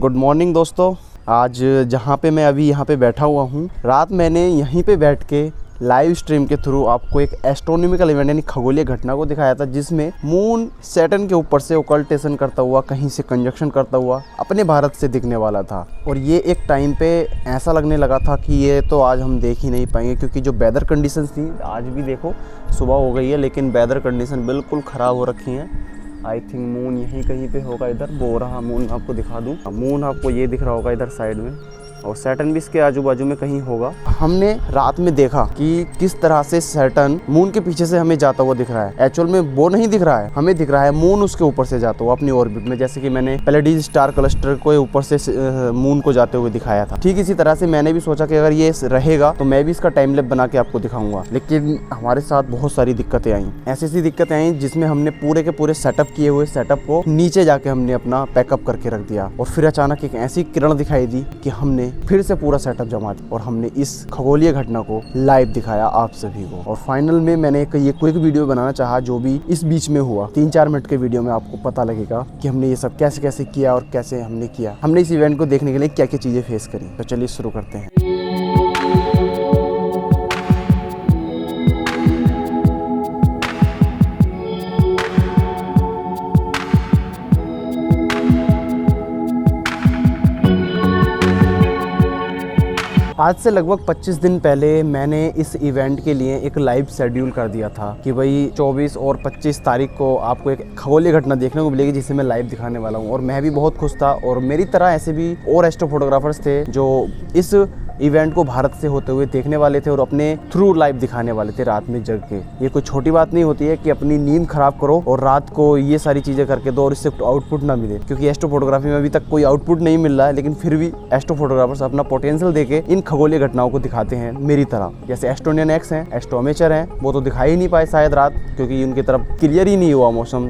Good morning दोस्तों। आज जहाँ पे मैं अभी यहाँ पे बैठा हुआ हूँ, रात मैंने यहीं पे बैठ के लाइव स्ट्रीम के थ्रू आपको एक एस्ट्रोनॉमिकल इवेंट यानी खगोलीय घटना को दिखाया था, जिसमें मून सैटर्न के ऊपर से ओकल्टेशन करता हुआ, कहीं से कंजक्शन करता हुआ अपने भारत से दिखने वाला था। और ये एक टाइम पे ऐसा लगने लगा था कि ये तो आज हम देख ही नहीं पाएंगे, क्योंकि जो वेदर कंडीशंस थी, आज भी देखो सुबह हो गई है लेकिन वेदर कंडीशन बिल्कुल ख़राब हो रखी हैं। आई थिंक मून यहीं कहीं पे होगा, इधर वो रहा मून, आपको दिखा दूँ। मून आपको ये दिख रहा होगा इधर साइड में, और सैटर्न भी इसके आजू बाजू में कहीं होगा। हमने रात में देखा कि किस तरह से सैटर्न मून के पीछे से हमें जाता हुआ दिख रहा है। एक्चुअल में वो नहीं दिख रहा है, हमें दिख रहा है मून उसके ऊपर से जाता हुआ अपनी ऑर्बिट में, जैसे कि मैंने प्लेइडीज स्टार क्लस्टर को ऊपर से मून को जाते हुए दिखाया था। ठीक इसी तरह से मैंने भी सोचा कि अगर ये रहेगा तो मैं भी इसका टाइम लैप बना के आपको दिखाऊंगा। लेकिन हमारे साथ बहुत सारी दिक्कतें आई, ऐसी दिक्कतें आई जिसमें हमने पूरे के पूरे सेटअप किए हुए सेटअप को नीचे जाके हमने अपना पैकअप करके रख दिया, और फिर अचानक एक ऐसी किरण दिखाई दी कि हमने फिर से पूरा सेटअप जमा दिया और हमने इस खगोलीय घटना को लाइव दिखाया आप सभी को। और फाइनल में मैंने ये क्विक वीडियो बनाना चाहा, जो भी इस बीच में हुआ 3-4 मिनट के वीडियो में आपको पता लगेगा कि हमने ये सब कैसे कैसे किया और कैसे हमने किया, हमने इस इवेंट को देखने के लिए क्या क्या चीजें फेस करी। तो चलिए शुरू करते हैं। आज से लगभग 25 दिन पहले मैंने इस इवेंट के लिए एक लाइव शेड्यूल कर दिया था कि भाई 24 और 25 तारीख को आपको एक खगोलीय घटना देखने को मिलेगी, जिसे मैं लाइव दिखाने वाला हूँ। और मैं भी बहुत खुश था, और मेरी तरह ऐसे भी और एस्ट्रो फोटोग्राफर्स थे जो इस इवेंट को भारत से होते हुए देखने वाले थे और अपने थ्रू लाइव दिखाने वाले थे रात में जग के। ये कोई छोटी बात नहीं होती है कि अपनी नींद खराब करो और रात को ये सारी चीजें करके दो और इससे आउटपुट ना मिले, क्योंकि एस्ट्रो फोटोग्राफी में अभी तक कोई आउटपुट नहीं मिल रहा है। लेकिन फिर भी एस्ट्रो फोटोग्राफर्स अपना पोटेंशियल देके इन खगोलीय घटनाओं को दिखाते हैं मेरी तरह। जैसे एस्ट्रोनियन एक्स हैं, एस्ट्रोमेचर हैं, वो तो दिखाई ही नहीं पाए शायद रात, क्योंकि उनकी तरफ क्लियर ही नहीं हुआ मौसम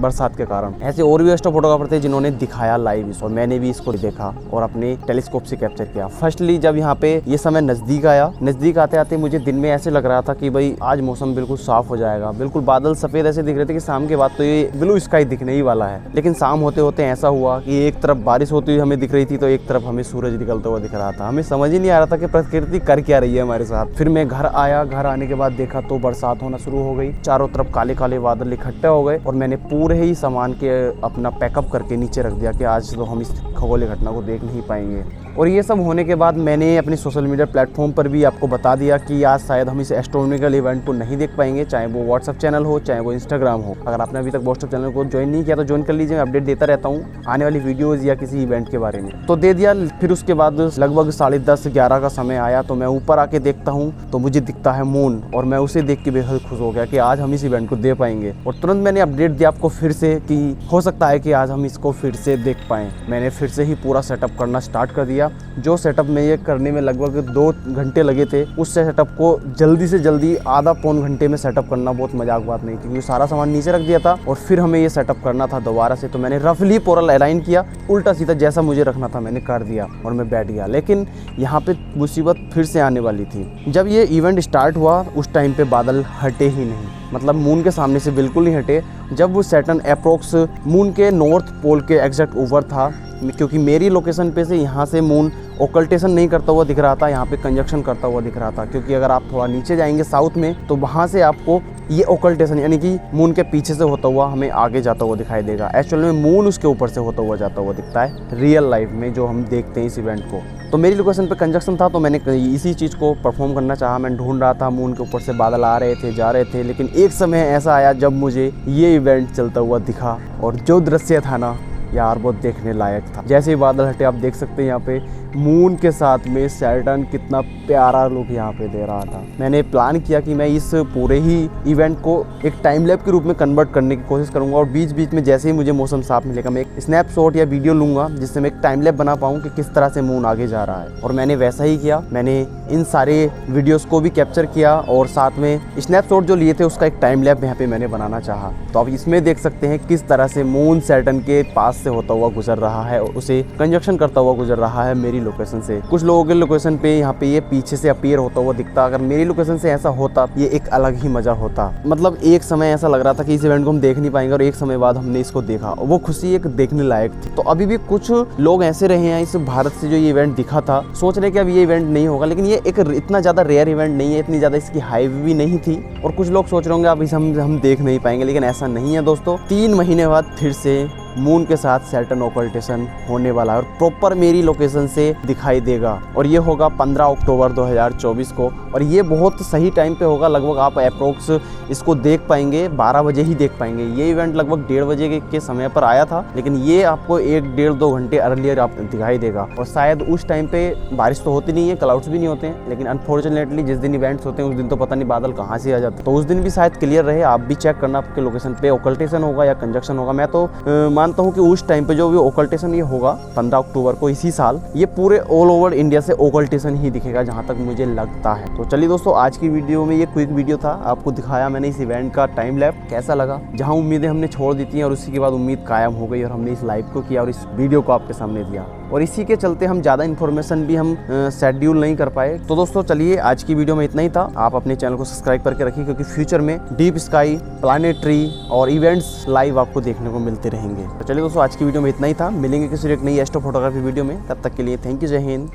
बरसात के कारण। ऐसे और भी एस्ट्रो फोटोग्राफर थे जिन्होंने दिखाया लाइव, और मैंने भी इसको देखा और अपने टेलीस्कोप से कैप्चर किया। फर्स्टली जब यहाँ पे ये समय नजदीक आया, नजदीक आते आते मुझे दिन में ऐसे लग रहा था कि भाई आज मौसम बिल्कुल साफ हो जाएगा, बिल्कुल बादल सफेद ऐसे दिख रहे थे कि शाम के बाद तो ये ब्लू स्काई दिखने ही वाला है। लेकिन शाम होते होते ऐसा हुआ कि एक तरफ बारिश होती हुई हमें दिख रही थी तो एक तरफ हमें सूरज निकलता हुआ दिख रहा था। हमें समझ ही नहीं आ रहा था कि प्रकृति कर क्या रही है हमारे साथ। फिर मैं घर आया, घर आने के बाद देखा तो बरसात होना शुरू हो गई, चारों तरफ काले काले बादल इकट्ठे हो गए, और मैंने पूरे ही सामान के अपना पैकअप करके नीचे रख दिया कि आज तो हम इस खगोलीय घटना को देख नहीं पाएंगे। और ये सब होने के बाद मैंने अपने सोशल मीडिया प्लेटफॉर्म पर भी आपको बता दिया कि आज शायद हम इस एस्ट्रोनॉमिकल इवेंट को नहीं देख पाएंगे, चाहे वो व्हाट्सअप चैनल हो चाहे वो इंस्टाग्राम हो। अगर आपने अभी तक व्हाट्सअप चैनल को ज्वाइन नहीं किया तो ज्वाइन कर लीजिए, मैं अपडेट देता रहता हूँ आने वाली वीडियोज़ या किसी इवेंट के बारे में। तो दे दिया। फिर उसके बाद लगभग 10:30-11 का समय आया तो मैं ऊपर आके देखता हूँ तो मुझे दिखता है मून, और मैं उसे देख के बेहद खुश हो गया कि आज हम इस इवेंट को दे पाएंगे। और तुरंत मैंने अपडेट दिया आपको फिर से कि हो सकता है कि आज हम इसको फिर से देख पाएँ। मैंने फिर से ही पूरा सेटअप करना स्टार्ट कर दिया। जो सेटअप में ये करने में लगभग 2 घंटे लगे थे, उस सेटअप को जल्दी से जल्दी आधा-पौन घंटे में सेटअप करना बहुत मजाक बात नहीं, क्योंकि सारा सामान नीचे रख दिया था और फिर हमें ये सेटअप करना था दोबारा से। तो मैंने रफली पूरा अलाइन किया, उल्टा सीधा जैसा मुझे रखना था मैंने कर दिया और मैं बैठ गया। लेकिन यहाँ पे मुसीबत फिर से आने वाली थी। जब ये इवेंट स्टार्ट हुआ उस टाइम पे बादल हटे ही नहीं, मतलब मून के सामने से बिल्कुल नहीं हटे। जब वो सैटर्न अप्रोक्स मून के नॉर्थ पोल के एग्जैक्ट ऊपर था, क्योंकि मेरी लोकेशन पे से यहाँ से मून ओकल्टेशन नहीं करता हुआ दिख रहा था, यहाँ पे कंजक्शन करता हुआ दिख रहा था। क्योंकि अगर आप थोड़ा नीचे जाएंगे साउथ में तो वहाँ से आपको ये ओकल्टेशन यानी कि मून के पीछे से होता हुआ हमें आगे जाता हुआ दिखाई देगा। एक्चुअल में मून उसके ऊपर से होता हुआ जाता हुआ दिखता है रियल लाइफ में, जो हम देखते हैं इस इवेंट को। तो मेरी लोकेशन पे कंजक्शन था तो मैंने इसी चीज़ को परफॉर्म करना चाहा। मैं ढूंढ रहा था, मून के ऊपर से बादल आ रहे थे जा रहे थे, लेकिन एक समय ऐसा आया जब मुझे ये इवेंट चलता हुआ दिखा, और जो दृश्य था ना यार बहुत देखने लायक था। जैसे ही बादल हटे आप देख सकते हैं यहाँ पे मून के साथ में सैटर्न कितना प्यारा लुक यहाँ पे दे रहा था। मैंने प्लान किया कि मैं इस पूरे ही इवेंट को एक टाइम लैप के रूप में कन्वर्ट करने की कोशिश करूंगा, और बीच बीच में जैसे ही मुझे मौसम साफ मिलेगा मैं एक स्नैपशॉट या वीडियो लूंगा जिससे मैं एक टाइम लैप बना पाऊँ कि किस तरह से मून आगे जा रहा है। और मैंने वैसा ही किया, मैंने इन सारे वीडियोस को भी कैप्चर किया और साथ में स्नैपशॉट जो लिए थे उसका एक टाइम लैप यहाँ पे मैंने बनाना चाहा। तो आप इसमें देख सकते हैं किस तरह से मून सैटर्न के पास से होता हुआ गुजर रहा है और उसे कंजक्शन करता हुआ गुजर रहा है मेरी मेरी लोकेशन से। कुछ लोगों के लोकेशन पे यहाँ पे ये पीछे से अपीयर होता हुआ दिखता, अगर मेरी लोकेशन से ऐसा होता ये एक अलग ही मजा होता। मतलब एक समय ऐसा लग रहा था कि इस इवेंट को हम देख नहीं पाएंगे और एक समय बाद हमने इसको देखा, वो खुशी एक देखने लायक थी। तो अभी भी कुछ लोग ऐसे रहे हैं इस भारत से जो ये इवेंट दिखा था, सोच रहे कि अब ये इवेंट नहीं होगा, लेकिन ये एक इतना ज़्यादा रेयर इवेंट नहीं है, इतनी ज़्यादा इसकी हाइप भी नहीं थी। और कुछ लोग सोच रहे होंगे अब इसे हम देख नहीं पाएंगे, लेकिन ऐसा नहीं है दोस्तों। 3 महीने बाद फिर से मून के साथ सैटर्न ऑकल्टेशन होने वाला है और प्रॉपर मेरी लोकेशन से दिखाई देगा, और ये होगा 15 अक्टूबर 2024 को। और ये बहुत सही टाइम पे होगा, लगभग आप अप्रोक्स इसको देख पाएंगे 12 बजे ही देख पाएंगे। ये इवेंट लगभग 1:30 बजे के समय पर आया था, लेकिन ये आपको 1-1.5-2 घंटे अर्लियर आप दिखाई देगा। और शायद उस टाइम पे बारिश तो होती नहीं है, क्लाउड्स भी नहीं होते हैं, लेकिन अनफॉर्चुनेटली जिस दिन इवेंट्स होते हैं उस दिन तो पता नहीं बादल कहाँ से आ जाते हैं, तो उस दिन भी शायद क्लियर रहे। आप भी चेक करना आपके लोकेशन पे ऑकल्टेशन होगा या कंजक्शन होगा। मैं तो मानता हूँ कि उस टाइम पे जो भी ऑकल्टेशन ये होगा 15 अक्टूबर को इसी साल, ये पूरे ऑल ओवर इंडिया से ऑकल्टेशन ही दिखेगा जहाँ तक मुझे लगता है। तो चलिए दोस्तों, आज की वीडियो में ये क्विक वीडियो था, आपको दिखाया मैंने इस इवेंट का टाइम लैप। कैसा लगा? जहाँ उम्मीदें हमने छोड़ दी थी और उसी के बाद उम्मीद कायम हो गई और हमने इस लाइव को किया और इस वीडियो को आपके सामने दिया, और इसी के चलते हम ज़्यादा इन्फॉर्मेशन भी हम शेड्यूल नहीं कर पाए। तो दोस्तों चलिए, आज की वीडियो में इतना ही था। आप अपने चैनल को सब्सक्राइब करके रखिए, क्योंकि फ्यूचर में डीप स्काई, प्लैनेटरी और इवेंट्स लाइव आपको देखने को मिलते रहेंगे। तो चलिए दोस्तों, आज की वीडियो में इतना ही था। मिलेंगे किसी एक नई एस्ट्रो फोटोग्राफी वीडियो में, तब तक के लिए थैंक यू, जय हिंद,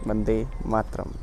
वंदे मातरम।